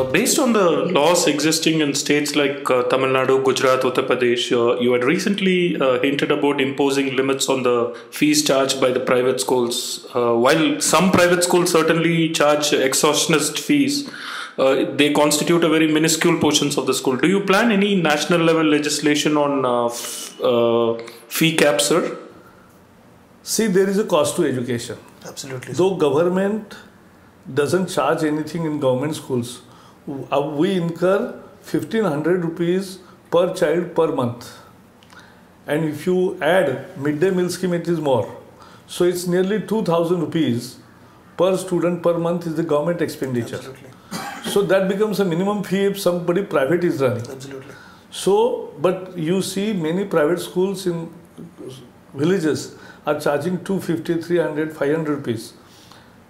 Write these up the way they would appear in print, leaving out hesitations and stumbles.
Based on the laws existing in states like Tamil Nadu, Gujarat, Uttar Pradesh, you had recently hinted about imposing limits on the fees charged by the private schools. While some private schools certainly charge extortionist fees, they constitute a very minuscule portions of the school. Do you plan any national level legislation on fee caps, sir? See, there is a cost to education. Absolutely. Though government doesn't charge anything in government schools, we incur 1500 rupees per child per month. And if you add midday meal scheme, it is more. So it's nearly 2000 rupees per student per month is the government expenditure. Absolutely. So that becomes a minimum fee if somebody private is running. Absolutely. So, but you see many private schools in villages are charging 250, 300, 500 rupees.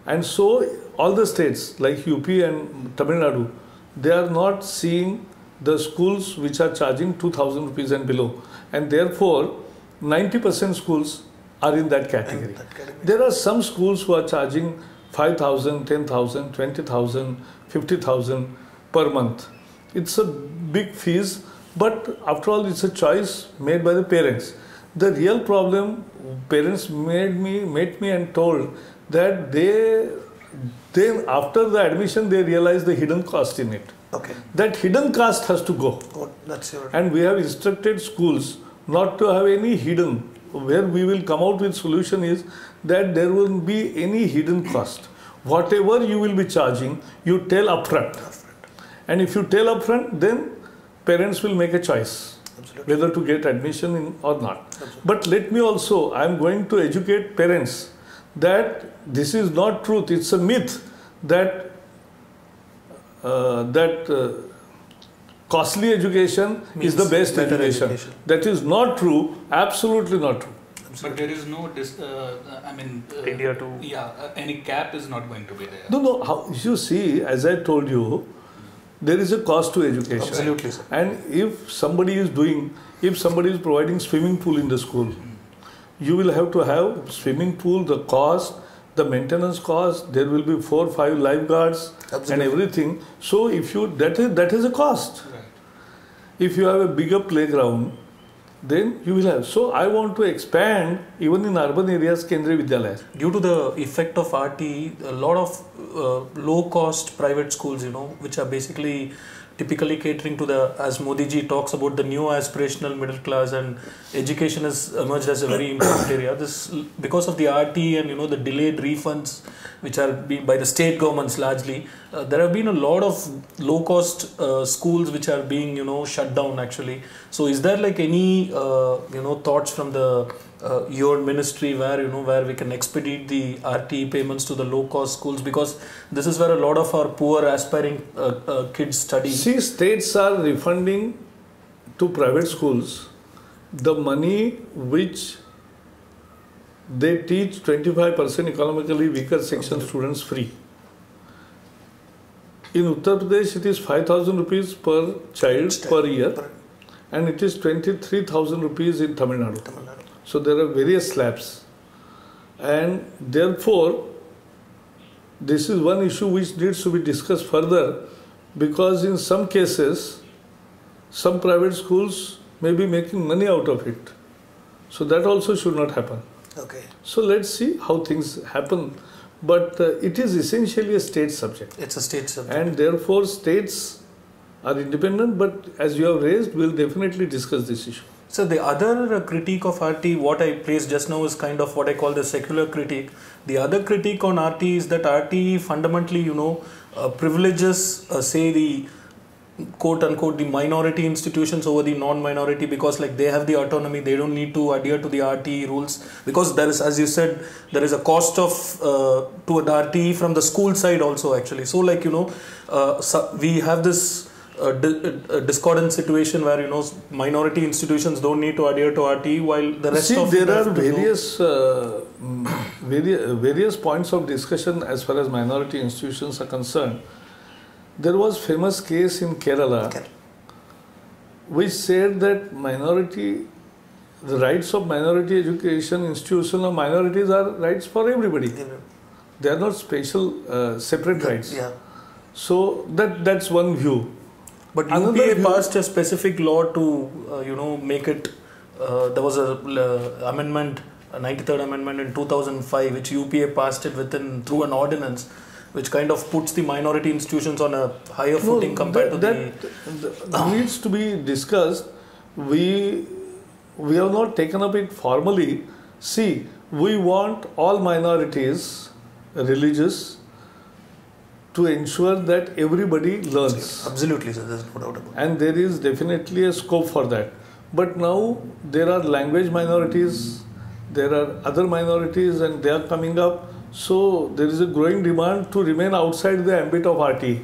And so all the states like UP and Tamil Nadu, they are not seeing the schools which are charging 2000 rupees and below. And therefore, 90% schools are in that category. There are some schools who are charging 5,000, 10,000, 20,000, 50,000 per month. It's a big fees, but after all, it's a choice made by the parents. The real problem, parents met me and told that then after the admission, they realize the hidden cost in it. Okay. That hidden cost has to go. Oh, that's your... And we have instructed schools not to have any hidden. Where we will come out with solution is that there won't be any hidden cost. Whatever you will be charging, you tell upfront. And if you tell upfront, then parents will make a choice. Absolutely. Whether to get admission in or not. Absolutely. But let me also, I am going to educate parents that this is not truth. It's a myth that costly education is the best education. That is not true. Absolutely not true. But there is no, India too. Yeah, any cap is not going to be there. No. How, you see, as I told you, there is a cost to education. Absolutely, sir. And if somebody is providing swimming pool in the school, you will have to have swimming pool, the cost, the maintenance cost, there will be 4 or 5 lifeguards. Absolutely. And everything. So if you, that is a cost. Right. If you have a bigger playground, then you will have. So I want to expand even in urban areas, Kendriya Vidyalaya. Due to the effect of RT, a lot of low-cost private schools, which are basically typically catering to the, as Modi ji talks about the new aspirational middle class, and education has emerged as a very important area. This because of the RT and the delayed refunds, which are being by the state governments largely. There have been a lot of low-cost schools which are being shut down actually. So is there like any thoughts from the your ministry where we can expedite the RT payments to the low-cost schools, because this is where a lot of our poor aspiring kids study. See, states are refunding to private schools the money which they teach 25% economically weaker section students free. In Uttar Pradesh, it is 5,000 rupees per child per year, and it is 23,000 rupees in Tamil Nadu. So there are various slabs, and therefore this is one issue which needs to be discussed further, because in some cases some private schools may be making money out of it. So that also should not happen. Okay. So let's see how things happen. But it is essentially a state subject. It's a state subject. And therefore states are independent, but as you have raised, we will definitely discuss this issue. So the other critique of RT, what I placed just now, is kind of what I call the secular critique. The other critique on RT is that RT fundamentally, privileges, say the quote unquote the minority institutions over the non-minority, because like they have the autonomy, they don't need to adhere to the RT rules, because there is, as you said, there is a cost of to the RT from the school side also actually. So like so we have this discordant situation where minority institutions don't need to adhere to RT, while the rest of there are various points of discussion as far as minority institutions are concerned. There was famous case in Kerala which said that the rights of minority education institution of minorities are rights for everybody. They are not special separate rights. Yeah. So that's one view. But Another UPA view- passed a specific law to, make it. There was a amendment, a 93rd amendment in 2005, which UPA passed it through an ordinance, which kind of puts the minority institutions on a higher footing compared to that needs to be discussed. We have not taken up it formally. See, we want all minorities, religious, to ensure that everybody learns. Absolutely, sir. There's no doubt about it. And there is definitely a scope for that. But now there are language minorities, there are other minorities, and they are coming up. So there is a growing demand to remain outside the ambit of RT.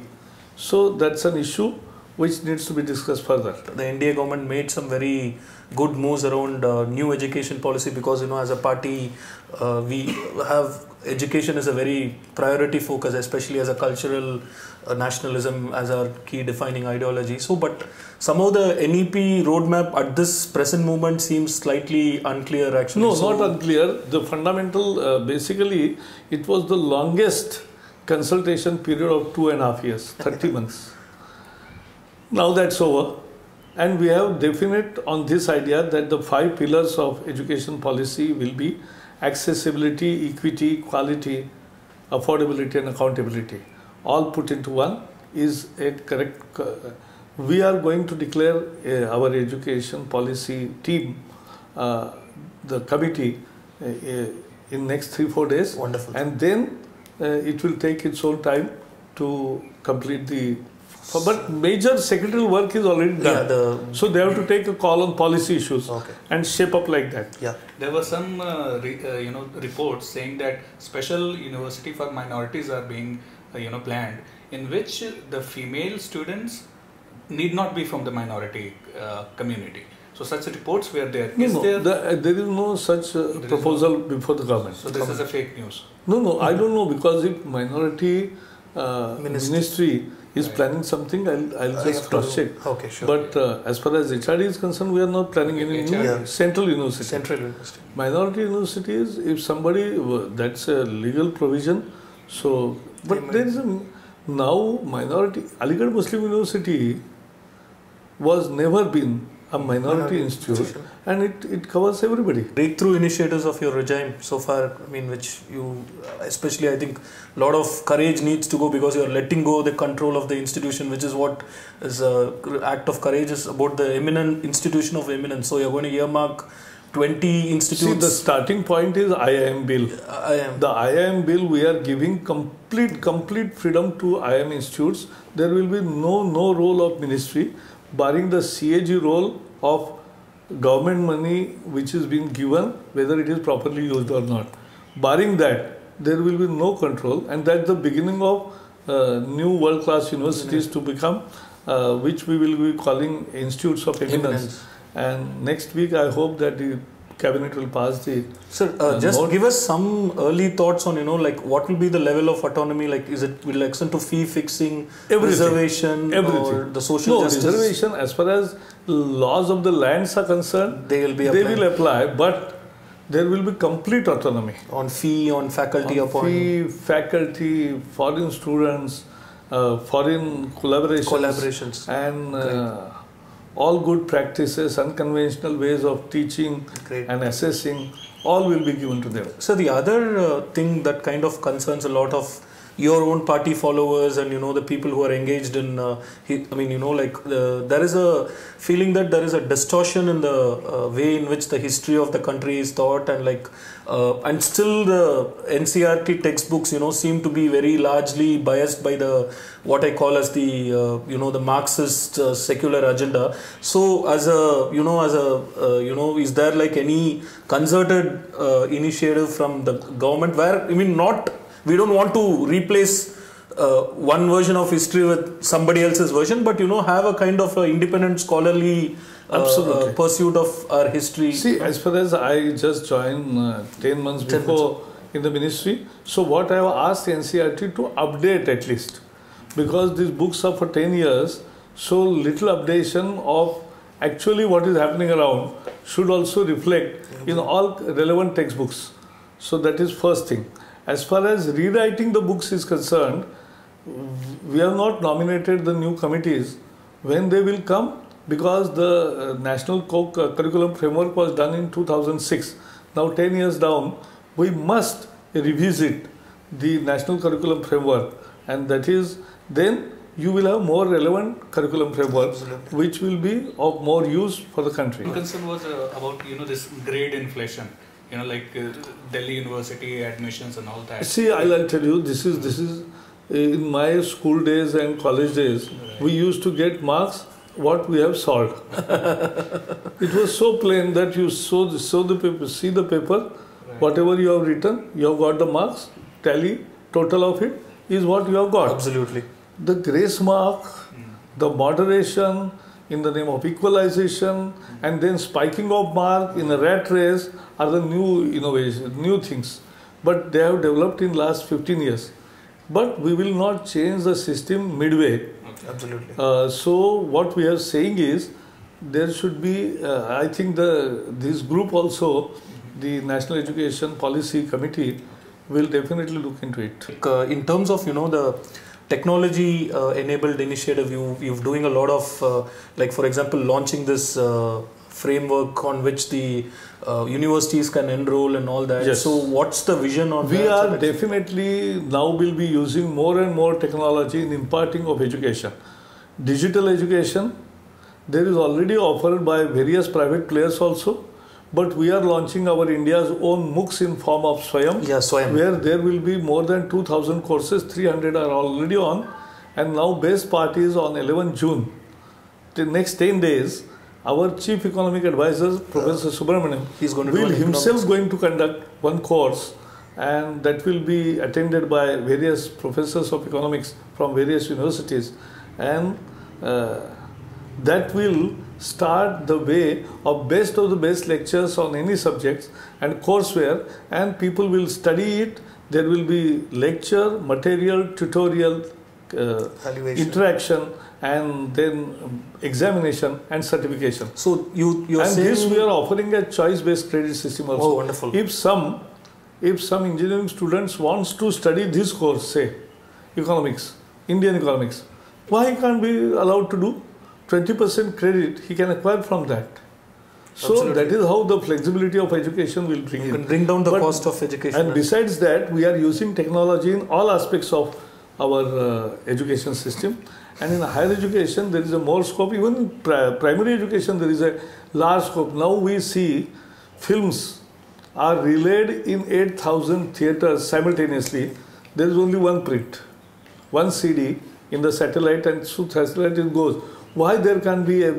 So that's an issue which needs to be discussed further. The NDA government made some very good moves around new education policy, because as a party we have education as a very priority focus, especially as a cultural nationalism as our key defining ideology. So but somehow the NEP roadmap at this present moment seems slightly unclear actually. No, So- not unclear. The fundamental, basically, it was the longest consultation period of 2.5 years, 30 months. Now that's over. And we have definite on this idea that the 5 pillars of education policy will be accessibility, equity, quality, affordability and accountability. All put into one is a correct. We are going to declare our education policy team, the committee, in next 3-4 days. Wonderful. And then it will take its own time to complete the. But major secretarial work is already done. So they have to take a call on policy issues and shape up like that. Yeah. There were some reports saying that special university for minorities are being planned, in which the female students need not be from the minority community. So such reports were there. There is no such proposal before the government. So this is a fake news. No, I don't know, because if minority ministry is planning something, I'll just cross check. Okay, sure. But as far as HRD is concerned, we are not planning any new central university. Central University. Minority universities, if somebody, that's a legal provision. So, but there is now minority, Aligarh Muslim University was never been a minority institute, and it covers everybody. Breakthrough initiatives of your regime so far, which you, especially I think, a lot of courage needs to go, because you are letting go the control of the institution, which is what is an act of courage, is about the eminent institution of eminence. So you are going to earmark 20 institutes. See, the starting point is IIM bill. The IIM bill, we are giving complete freedom to IIM institutes. There will be no role of ministry, barring the CAG role of government money which is being given, whether it is properly used or not. Barring that, there will be no control, and that's the beginning of new world-class universities to become, which we will be calling institutes of eminence. And next week, I hope that the cabinet will pass the. Sir, just give us some early thoughts on what will be the level of autonomy. Will it extend to fee fixing, reservation, or the social justice? Reservation, as far as laws of the lands are concerned, they will apply, but there will be complete autonomy on fee, on faculty appointment, faculty, foreign students, foreign collaborations, and all good practices, unconventional ways of teaching and assessing, all will be given to them. So the other thing that kind of concerns a lot of your own party followers and the people who are engaged in there is a feeling that there is a distortion in the way in which the history of the country is taught, and still the NCERT textbooks seem to be very largely biased by the what I call as the the Marxist secular agenda. So as is there any concerted initiative from the government where we don't want to replace one version of history with somebody else's version, but have a kind of independent scholarly pursuit of our history. See, as far as I just joined 10 months before in the ministry, so what I have asked NCERT to update at least, because these books are for 10 years, so little updation of actually what is happening around should also reflect in all relevant textbooks. So that is first thing. As far as rewriting the books is concerned, we have not nominated the new committees. When they will come, because the National Curriculum Framework was done in 2006. Now 10 years down, we must revisit the National Curriculum Framework, and that is, then you will have more relevant curriculum framework, which will be of more use for the country. My concern was about this grade inflation, like Delhi University admissions and all that. See, I'll tell you, this is in my school days and college days, we used to get marks what we have solved. It was so plain that you saw the paper, see the paper, whatever you have written, you have got the marks, tally, total of it is what you have got. Absolutely. The grace mark, the moderation in the name of equalization, and then spiking of mark in a rat race are the new innovations, new things. But they have developed in last 15 years. But we will not change the system midway. Absolutely. So what we are saying is, there should be, I think this group also, the National Education Policy Committee, will definitely look into it. In terms of the technology enabled initiative, you're doing a lot of like, for example, launching this framework on which the universities can enroll and all that. Yes. So what's the vision on that? We are definitely now will be using more and more technology in imparting of education. Digital education, there is already offered by various private players also, but we are launching our India's own MOOCs in form of Swayam, where there will be more than 2,000 courses, 300 are already on, and now best part is on 11 June. The next 10 days, our Chief Economic Advisor, Professor Subramaniam, will himself going to conduct one course, and that will be attended by various professors of economics from various universities, and that will start the way of the best lectures on any subjects and courseware, and people will study it. There will be lecture, material, tutorial, interaction, and then examination and certification. So you're and saying this we are offering a choice-based credit system also. Oh, wonderful. If some engineering students wants to study this course, say economics, Indian economics, why he can't be allowed to do 20% credit? He can acquire from that. So Absolutely. that is how the flexibility of education will bring you in. can bring down the cost of education. And besides that, we are using technology in all aspects of our education system. And in higher education, there is a more scope. Even in primary education, there is a large scope. Now we see films are relayed in 8,000 theaters simultaneously. There is only one print, one CD in the satellite, and through satellite it goes. Why there can be a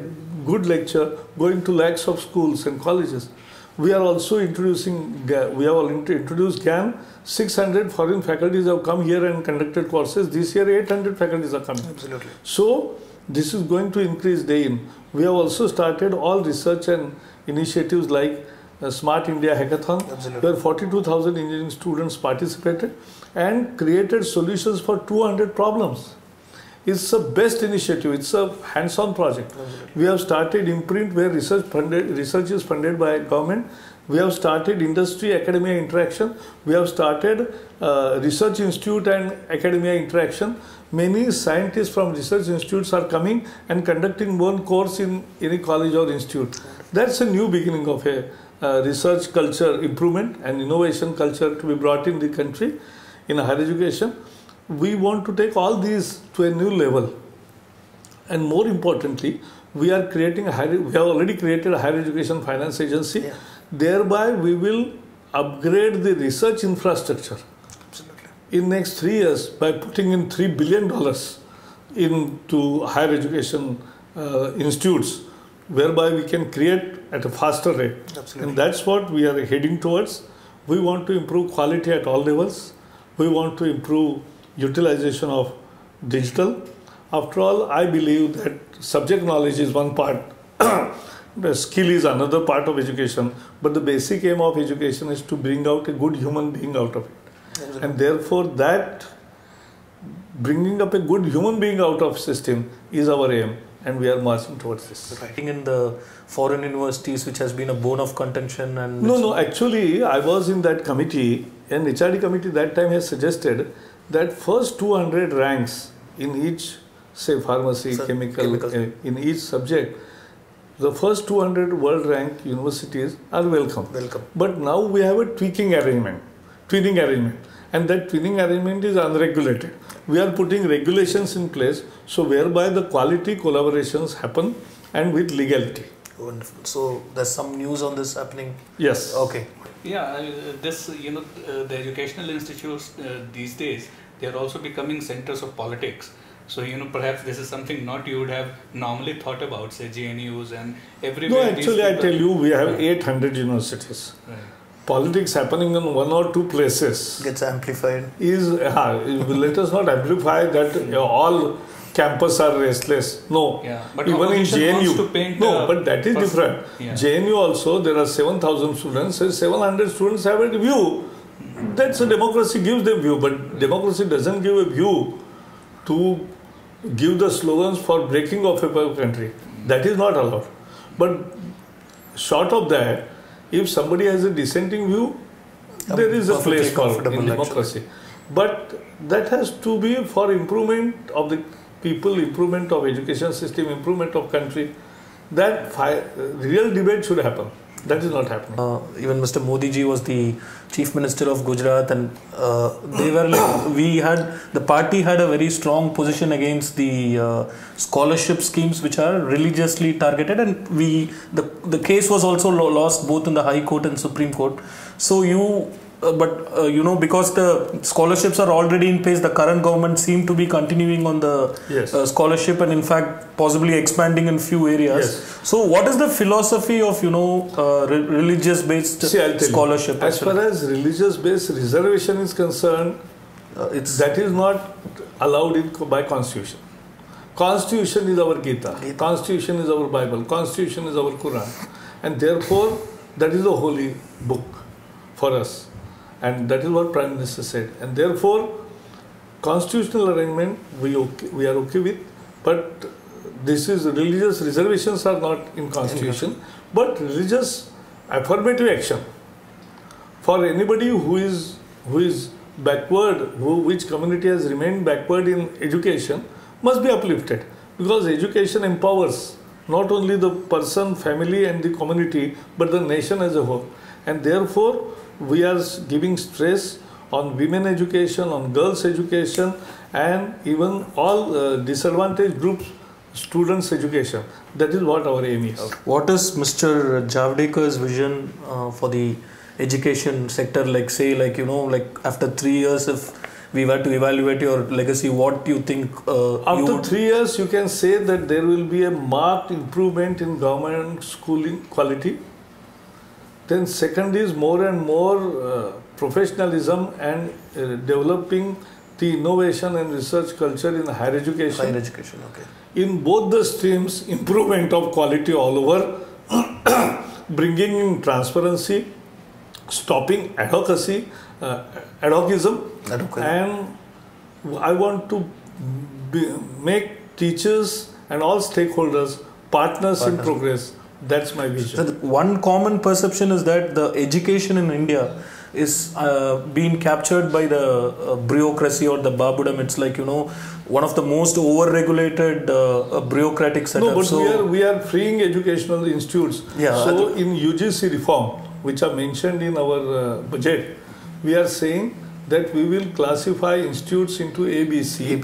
good lecture going to lakhs of schools and colleges? We are also introducing, we have introduced GAN. 600 foreign faculties have come here and conducted courses. This year 800 faculties are coming. Absolutely. So this is going to increase day in. We have also started all research and initiatives like Smart India Hackathon, Absolutely. where 42,000 engineering students participated and created solutions for 200 problems. It's the best initiative. It's a hands-on project. We have started Imprint, where research is funded by government. We have started industry academia interaction. We have started research institute and academia interaction. Many scientists from research institutes are coming and conducting one course in any college or institute. That's a new beginning of a research culture improvement and innovation culture to be brought in the country in higher education. We want to take all these to a new level, and more importantly, we are creating we have already created a higher education finance agency. Yeah. Thereby, we will upgrade the research infrastructure. Absolutely. In next 3 years by putting in $3 billion into higher education institutes, whereby we can create at a faster rate. Absolutely. And that's what we are heading towards. We want to improve quality at all levels. We want to improve utilization of digital. After all, I believe that subject knowledge is one part. The skill is another part of education. But the basic aim of education is to bring out a good human being out of it. Absolutely. And therefore, that bringing up a good human being out of system is our aim. And we are marching towards this. Right. In the foreign universities, which has been a bone of contention, and No, actually, I was in that committee, and HRD committee that time has suggested that first 200 ranks in each, say pharmacy, chemical, in each subject, the first 200 world rank universities are welcome. But now we have a twinning arrangement. And that twinning arrangement is unregulated. We are putting regulations in place, so whereby the quality collaborations happen and with legality. Wonderful. So there's some news on this happening? Yes. Okay. Yeah, this, the educational institutes these days, they are also becoming centers of politics. So, perhaps this is something not you would have normally thought about, say JNUs and everywhere. No, actually I tell you, we have 800 universities. Right. Politics happening in one or two places gets amplified. Let us not amplify that all campus are restless. No. Yeah, but even in JNU. No, but that is different. Yeah. JNU also, there are 7,000 students, 700 students have a view. That's a democracy, gives them view, but democracy doesn't give a view to give the slogans for breaking of a country. That is not allowed. But short of that, if somebody has a dissenting view, there is a place for in democracy. But that has to be for improvement of the people, improvement of education system, improvement of country. That real debate should happen. That is not happening. Even Mr. Modi ji was the Chief Minister of Gujarat, and they were like, the party had a very strong position against the scholarship schemes which are religiously targeted, and the case was also lost both in the High Court and Supreme Court. So because the scholarships are already in place, the current government seemed to be continuing on the scholarship and in fact possibly expanding in few areas. Yes. So what is the philosophy of religious based scholarship? As far as religious based reservation is concerned, that is not allowed by Constitution. Constitution is our Gita. Constitution is our Bible. Constitution is our Quran. And therefore that is a holy book for us. And that is what Prime Minister said. And therefore, constitutional arrangement we are okay with, but this is religious reservations are not in Constitution, but religious affirmative action for anybody who is backward, which community has remained backward in education, must be uplifted, because education empowers not only the person, family and the community, but the nation as a whole. And therefore, we are giving stress on women education, on girls education, and even all disadvantaged groups students education. That is what our aim is. What is Mr. Javadekkar's vision for the education sector? Like after 3 years, if we were to evaluate your legacy, what do you think? After 3 years, you can say that there will be a marked improvement in government schooling quality. Then second is more and more professionalism and developing the innovation and research culture in higher education. Higher education, okay. In both the streams, improvement of quality all over, bringing in transparency, stopping advocism, and I want to make teachers and all stakeholders partners in progress. That's my vision. So one common perception is that the education in India is being captured by the bureaucracy or the babudam. It's like, one of the most over-regulated bureaucratic setups. No, but we are freeing educational institutes. Yeah, so in UGC reform, which are mentioned in our budget, we are saying that we will classify institutes into A, B, C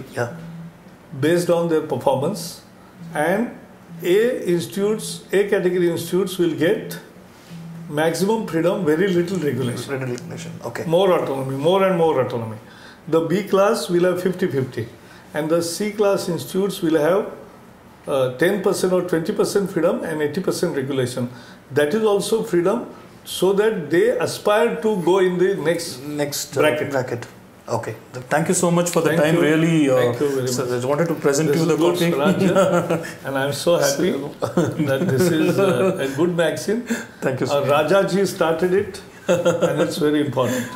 based on their performance, and A category institutes will get maximum freedom, very little regulation. Okay. More autonomy, more and more autonomy. The B class will have 50-50, and the C class institutes will have 10% or 20% freedom and 80% regulation. That is also freedom, so that they aspire to go in the next bracket. Okay. Thank you so much for the time. Really, thank you very much. I just wanted to present you the copy. Swarajya, and I am so happy that this is a good magazine. Thank you so much. Rajaji started it, and it's very important.